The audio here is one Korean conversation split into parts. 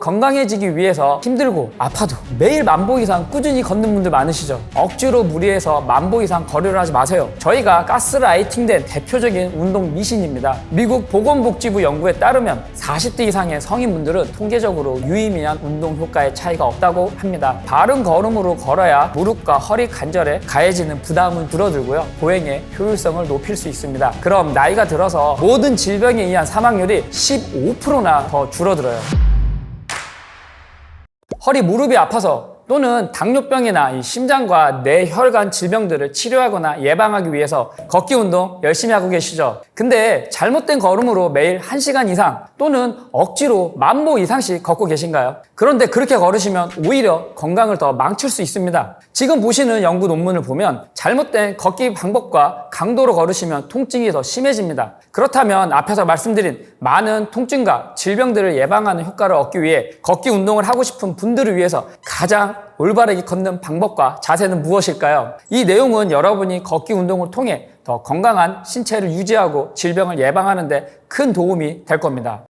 건강해지기 위해서 힘들고 아파도 매일 10,000보 이상 꾸준히 걷는 분들 많으시죠? 억지로 무리해서 10,000보 이상 거리를 하지 마세요. 저희가 가스라이팅된 대표적인 운동 미신입니다. 미국 보건복지부 연구에 따르면 40대 이상의 성인분들은 통계적으로 유의미한 운동 효과의 차이가 없다고 합니다. 바른 걸음으로 걸어야 무릎과 허리 관절에 가해지는 부담은 줄어들고요. 보행의 효율성을 높일 수 있습니다. 그럼 나이가 들어서 모든 질병에 의한 사망률이 15%나 더 줄어들어요. 허리, 무릎이 아파서 또는 당뇨병이나 심장과 뇌혈관 질병들을 치료하거나 예방하기 위해서 걷기 운동 열심히 하고 계시죠? 근데 잘못된 걸음으로 매일 1시간 이상 또는 억지로 10,000보 이상씩 걷고 계신가요? 그런데 그렇게 걸으시면 오히려 건강을 더 망칠 수 있습니다. 지금 보시는 연구 논문을 보면 잘못된 걷기 방법과 강도로 걸으시면 통증이 더 심해집니다. 그렇다면 앞에서 말씀드린 많은 통증과 질병들을 예방하는 효과를 얻기 위해 걷기 운동을 하고 싶은 분들을 위해서 가장 올바르게 걷는 방법과 자세는 무엇일까요? 이 내용은 여러분이 걷기 운동을 통해 더 건강한 신체를 유지하고 질병을 예방하는 데 큰 도움이 될 겁니다.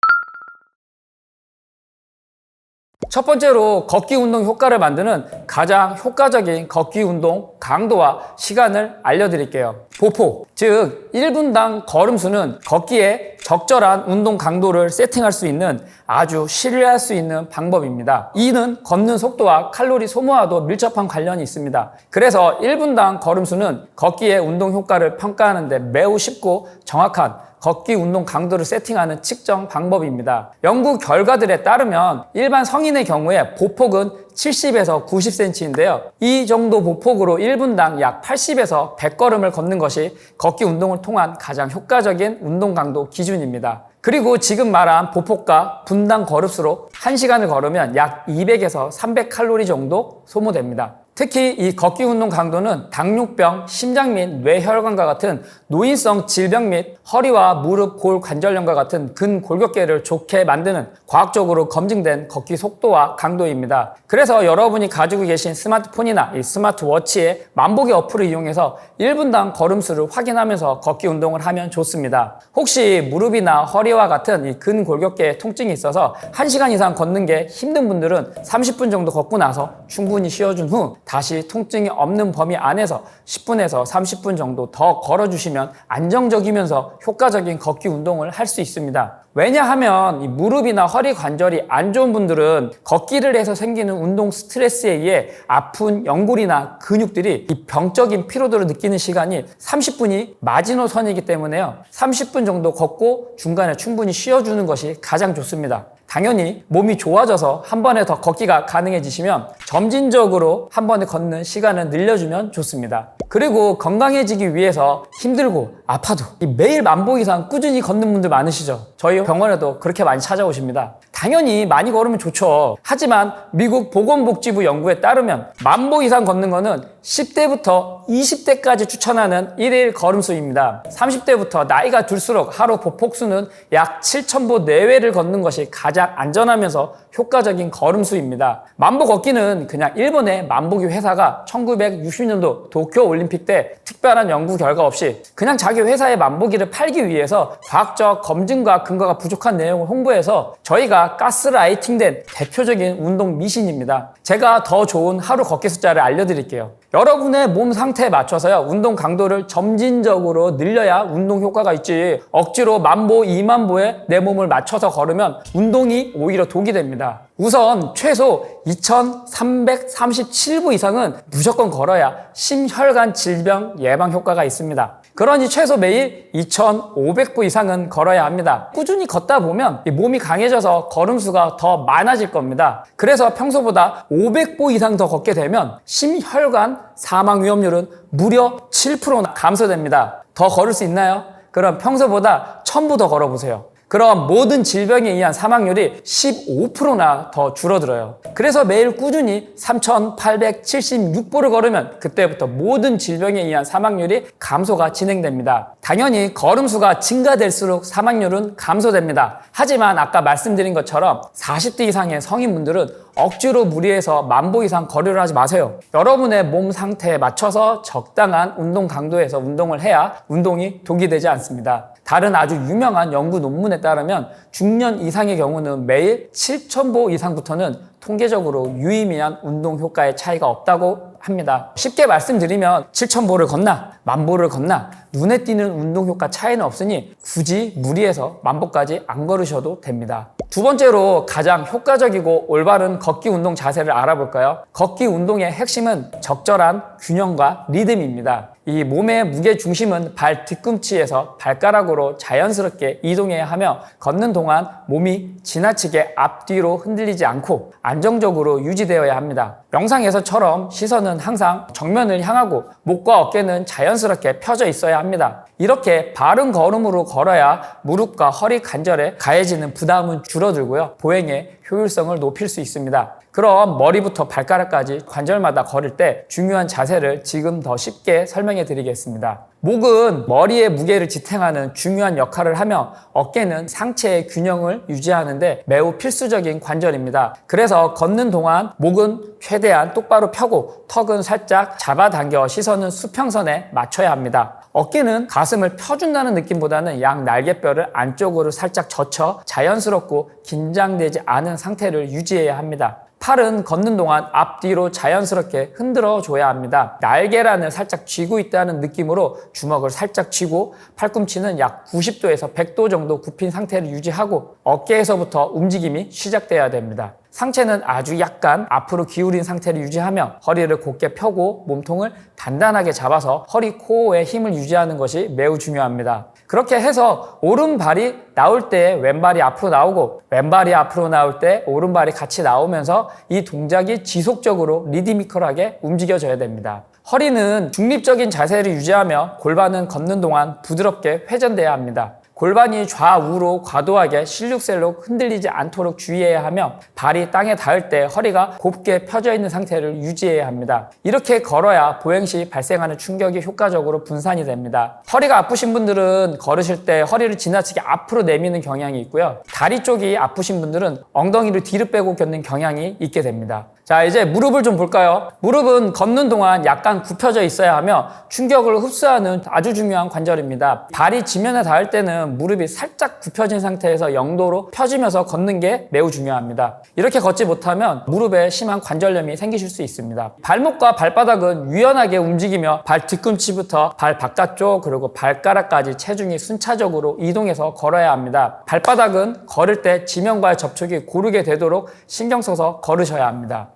첫 번째로 걷기 운동 효과를 만드는 가장 효과적인 걷기 운동 강도와 시간을 알려드릴게요. 보폭, 즉 1분당 걸음수는 걷기에 적절한 운동 강도를 세팅할 수 있는 아주 신뢰할 수 있는 방법입니다. 이는 걷는 속도와 칼로리 소모와도 밀접한 관련이 있습니다. 그래서 1분당 걸음수는 걷기의 운동 효과를 평가하는 데 매우 쉽고 정확한 걷기 운동 강도를 세팅하는 측정 방법입니다. 연구 결과들에 따르면 일반 성인의 경우에 보폭은 70에서 90cm인데요. 이 정도 보폭으로 1분당 약 80에서 100걸음을 걷는 것이 걷기 운동을 통한 가장 효과적인 운동 강도 기준입니다. 그리고 지금 말한 보폭과 분당 걸음수로 1시간을 걸으면 약 200에서 300칼로리 정도 소모됩니다. 특히 이 걷기 운동 강도는 당뇨병, 심장 및 뇌혈관과 같은 노인성 질병 및 허리와 무릎, 골 관절염과 같은 근골격계를 좋게 만드는 과학적으로 검증된 걷기 속도와 강도입니다. 그래서 여러분이 가지고 계신 스마트폰이나 이 스마트워치의 만보기 어플을 이용해서 1분당 걸음수를 확인하면서 걷기 운동을 하면 좋습니다. 혹시 무릎이나 허리와 같은 이 근골격계에 통증이 있어서 1시간 이상 걷는 게 힘든 분들은 30분 정도 걷고 나서 충분히 쉬어준 후 다시 통증이 없는 범위 안에서 10분에서 30분 정도 더 걸어주시면 안정적이면서 효과적인 걷기 운동을 할 수 있습니다. 왜냐하면 이 무릎이나 허리 관절이 안 좋은 분들은 걷기를 해서 생기는 운동 스트레스에 의해 아픈 연골이나 근육들이 이 병적인 피로도를 느끼는 시간이 30분이 마지노선이기 때문에요. 30분 정도 걷고 중간에 충분히 쉬어주는 것이 가장 좋습니다. 당연히 몸이 좋아져서 한 번에 더 걷기가 가능해지시면 점진적으로 한 번에 걷는 시간을 늘려주면 좋습니다. 그리고 건강해지기 위해서 힘들고 아파도 매일 10,000보 이상 꾸준히 걷는 분들 많으시죠? 저희 병원에도 그렇게 많이 찾아오십니다. 당연히 많이 걸으면 좋죠. 하지만 미국 보건복지부 연구에 따르면 10,000보 이상 걷는 거는 10대부터 20대까지 추천하는 1일 걸음수입니다. 30대부터 나이가 들수록 하루 보폭수는 약 7,000보 내외를 걷는 것이 가장 안전하면서 효과적인 걸음수입니다. 10,000보 걷기는 그냥 일본의 만보기 회사가 1960년도 도쿄올림픽 때 특별한 연구 결과 없이 그냥 자기 회사의 만보기를 팔기 위해서 과학적 검증과 근거가 부족한 내용을 홍보해서 저희가 가스라이팅된 대표적인 운동 미신입니다. 제가 더 좋은 하루 걷기 숫자를 알려드릴게요. 여러분의 몸 상태에 맞춰서요, 운동 강도를 점진적으로 늘려야 운동 효과가 있지, 억지로 10,000보, 20,000보에 내 몸을 맞춰서 걸으면 운동이 오히려 독이 됩니다. 우선 최소 2,337보 이상은 무조건 걸어야 심혈관 질병 예방 효과가 있습니다. 그러니 최소 매일 2,500보 이상은 걸어야 합니다. 꾸준히 걷다 보면 몸이 강해져서 걸음수가 더 많아질 겁니다. 그래서 평소보다 500보 이상 더 걷게 되면 심혈관 사망 위험률은 무려 7%나 감소됩니다. 더 걸을 수 있나요? 그럼 평소보다 1,000보 더 걸어보세요. 그럼 모든 질병에 의한 사망률이 15%나 더 줄어들어요. 그래서 매일 꾸준히 3,876보를 걸으면 그때부터 모든 질병에 의한 사망률이 감소가 진행됩니다. 당연히 걸음수가 증가될수록 사망률은 감소됩니다. 하지만 아까 말씀드린 것처럼 40대 이상의 성인분들은 억지로 무리해서 10,000보 이상 거리를 하지 마세요. 여러분의 몸 상태에 맞춰서 적당한 운동 강도에서 운동을 해야 운동이 독이 되지 않습니다. 다른 아주 유명한 연구 논문에 따르면 중년 이상의 경우는 매일 7,000보 이상부터는 통계적으로 유의미한 운동 효과의 차이가 없다고 합니다. 쉽게 말씀드리면 7,000보를 걷나 10,000보를 걷나 눈에 띄는 운동 효과 차이는 없으니 굳이 무리해서 10,000보까지 안 걸으셔도 됩니다. 두 번째로 가장 효과적이고 올바른 걷기 운동 자세를 알아볼까요? 걷기 운동의 핵심은 적절한 균형과 리듬입니다. 이 몸의 무게 중심은 발 뒤꿈치에서 발가락으로 자연스럽게 이동해야 하며 걷는 동안 몸이 지나치게 앞뒤로 흔들리지 않고 안정적으로 유지되어야 합니다. 영상에서처럼 시선은 항상 정면을 향하고 목과 어깨는 자연스럽게 펴져 있어야 합니다. 이렇게 바른 걸음으로 걸어야 무릎과 허리 관절에 가해지는 부담은 줄어들고요. 보행의 효율성을 높일 수 있습니다. 그럼 머리부터 발가락까지 관절마다 걸을 때 중요한 자세를 지금 더 쉽게 설명해 드리겠습니다. 목은 머리의 무게를 지탱하는 중요한 역할을 하며 어깨는 상체의 균형을 유지하는데 매우 필수적인 관절입니다. 그래서 걷는 동안 목은 최대한 똑바로 펴고 턱은 살짝 잡아당겨 시선은 수평선에 맞춰야 합니다. 어깨는 가슴을 펴준다는 느낌보다는 양 날개뼈를 안쪽으로 살짝 젖혀 자연스럽고 긴장되지 않은 상태를 유지해야 합니다. 팔은 걷는 동안 앞뒤로 자연스럽게 흔들어 줘야 합니다. 날개란을 살짝 쥐고 있다는 느낌으로 주먹을 살짝 쥐고 팔꿈치는 약 90도에서 100도 정도 굽힌 상태를 유지하고 어깨에서부터 움직임이 시작돼야 됩니다. 상체는 아주 약간 앞으로 기울인 상태를 유지하며 허리를 곧게 펴고 몸통을 단단하게 잡아서 허리 코어에 힘을 유지하는 것이 매우 중요합니다. 그렇게 해서 오른발이 나올 때 왼발이 앞으로 나오고 왼발이 앞으로 나올 때 오른발이 같이 나오면서 이 동작이 지속적으로 리드미컬하게 움직여져야 됩니다. 허리는 중립적인 자세를 유지하며 골반은 걷는 동안 부드럽게 회전돼야 합니다. 골반이 좌우로 과도하게 실룩셀룩 흔들리지 않도록 주의해야 하며 발이 땅에 닿을 때 허리가 곱게 펴져 있는 상태를 유지해야 합니다. 이렇게 걸어야 보행 시 발생하는 충격이 효과적으로 분산이 됩니다. 허리가 아프신 분들은 걸으실 때 허리를 지나치게 앞으로 내미는 경향이 있고요. 다리 쪽이 아프신 분들은 엉덩이를 뒤로 빼고 걷는 경향이 있게 됩니다. 자, 이제 무릎을 좀 볼까요? 무릎은 걷는 동안 약간 굽혀져 있어야 하며 충격을 흡수하는 아주 중요한 관절입니다. 발이 지면에 닿을 때는 무릎이 살짝 굽혀진 상태에서 0도로 펴지면서 걷는 게 매우 중요합니다. 이렇게 걷지 못하면 무릎에 심한 관절염이 생기실 수 있습니다. 발목과 발바닥은 유연하게 움직이며 발 뒤꿈치부터 발 바깥쪽 그리고 발가락까지 체중이 순차적으로 이동해서 걸어야 합니다. 발바닥은 걸을 때 지면과의 접촉이 고르게 되도록 신경 써서 걸으셔야 합니다.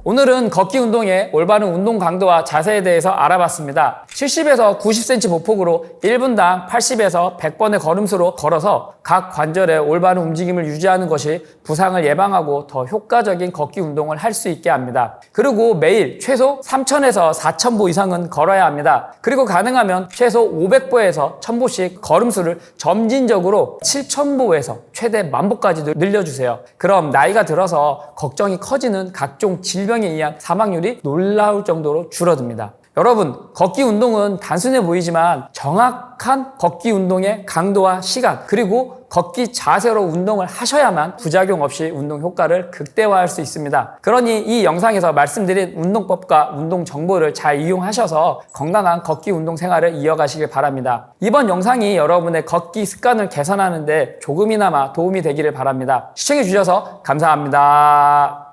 오늘은 걷기 운동의 올바른 운동 강도와 자세에 대해서 알아봤습니다. 70에서 90cm 보폭으로 1분당 80에서 100번의 걸음수로 걸어서 각 관절의 올바른 움직임을 유지하는 것이 부상을 예방하고 더 효과적인 걷기 운동을 할 수 있게 합니다. 그리고 매일 최소 3,000에서 4,000보 이상은 걸어야 합니다. 그리고 가능하면 최소 500보에서 1,000보씩 걸음수를 점진적으로 7,000보에서 최대 10,000보까지 늘려주세요. 그럼 나이가 들어서 걱정이 커지는 각종 질병에 의한 사망률이 놀라울 정도로 줄어듭니다. 여러분, 걷기 운동은 단순해 보이지만 정확한 걷기 운동의 강도와 시간 그리고 걷기 자세로 운동을 하셔야만 부작용 없이 운동 효과를 극대화할 수 있습니다. 그러니 이 영상에서 말씀드린 운동법과 운동 정보를 잘 이용하셔서 건강한 걷기 운동 생활을 이어가시길 바랍니다. 이번 영상이 여러분의 걷기 습관을 개선하는 데 조금이나마 도움이 되기를 바랍니다. 시청해 주셔서 감사합니다.